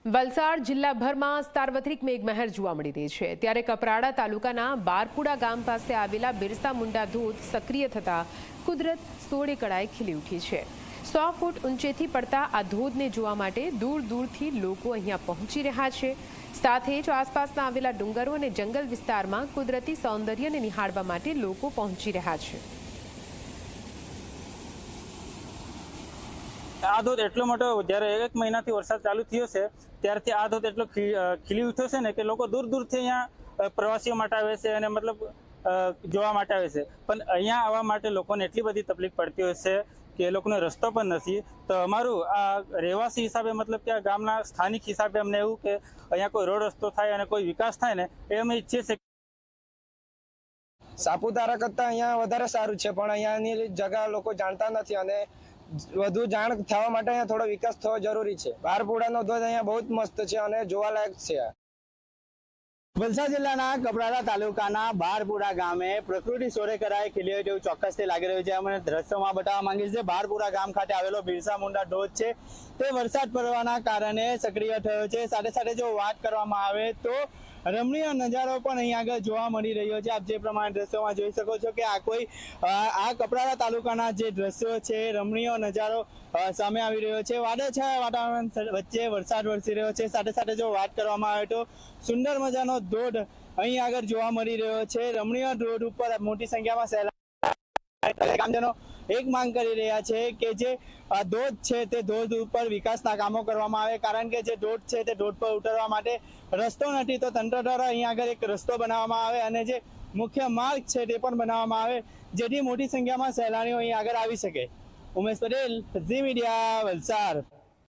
વલસાડ જિલ્લાભરમાં સાર્વત્રિક મેઘમહેર જોવા મળી રહી છે ત્યારે કપરાડા તાલુકાના બારપુડા ગામ પાસે આવેલા બિરસા મુંડા ધોધ સક્રિય થતા કુદરત સોળે કળાએ ખીલી ઉઠી છે। 100 ફૂટ ઊંચેથી પડતા આ ધોધને જોવા માટે દૂર દૂરથી લોકો અહીંયા પહોંચી રહ્યા છે। સાથે જ આસપાસના આવેલા ડુંગરો અને જંગલ વિસ્તારમાં કુદરતી સૌંદર્યને નિહાળવા માટે લોકો પહોંચી રહ્યા છે। આ ધોધ એટલો મોટો જ્યારે 1 મહિનાથી વરસાદ ચાલુ થયો છે ત્યારથી આ ધોધ એટલો ખીલી ઉઠ્યો છે ને કે લોકો દૂર દૂરથી અહીંયા પ્રવાસીઓ માટે આવે છે અને મતલબ જોવા માટે આવે છે। પણ અહીંયા આવવા માટે લોકોને એટલી બધી તકલીફ પડતી હોય છે કે એ લોકોનો રસ્તો પણ નથી। તો અમારું આ રહેવાસી હિસાબે મતલબ કે આ ગામના સ્થાનિક હિસાબે અમને એવું કે અહીંયા કોઈ રોડ રસ્તો થાય અને કોઈ વિકાસ થાય ને એ અમે ઈચ્છીએ છીએ। સાપુતારા કરતાં અહીંયા વધારે સારું છે, પણ અહીંયાની જગા લોકો જાણતા નથી અને વધુ જાણ થવા માટે અહીંયા થોડો વિકાસ થવો જરૂરી છે। બારપુડાનો ધોધ અહીંયા બહુ જ મસ્ત છે અને જોવાલાયક છે। વલસાડ જિલ્લાના કપરાડા તાલુકાના બારપુડા ગામે પ્રકૃતિ સોળે કળાએ ખીલી હોય તેવું ચોક્કસથી લાગી રહ્યું છે। અમે દ્રશ્યોમાં બતાવવા માંગીએ છીએ બારપુડા ગામ ખાતે આવેલો બિરસા મુંડા ધોધ છે તે વરસાદ પડવાના કારણે સક્રિય થયો છે। સાથે સાથે જો વાત કરવામાં આવે તો રમણીય નજારો પણ અહીંયા આગળ જોવા મળી રહ્યો છે। આપ જે પ્રમાણે દ્રશ્યોમાં જોઈ શકો છો કે આ કોઈ આ કપરાડા તાલુકાના જે દ્રશ્યો છે રમણીય નજારો સામે આવી રહ્યો છે। વાદળછાયા વાતાવરણ વચ્ચે વરસાદ વરસી રહ્યો છે। સાથે સાથે જો વાત કરવામાં આવે તો સુંદર મજાનો ધોધ અહીં આગળ જોવા મળી રહ્યો છે। રમણીય ધોધ ઉપર મોટી સંખ્યામાં સહેલાણીઓ ગામજનો એક માંગ કરી રહ્યા છે કે જે ધોધ છે તે ધોધ ઉપર વિકાસના કામો કરવામાં આવે, કારણ કે જે ધોધ છે તે ધોધ પર ઉતરવા માટે રસ્તો નથી, તો તંત્ર દ્વારા અહીં આગળ એક રસ્તો બનાવવામાં આવે અને જે મુખ્ય માર્ગ છે તે પણ બનાવવામાં આવે જેથી મોટી સંખ્યામાં સહેલાણીઓ અહીં આગળ આવી શકે। ઉમેશ પટેલ, ઝી મીડિયા, વલસાડ।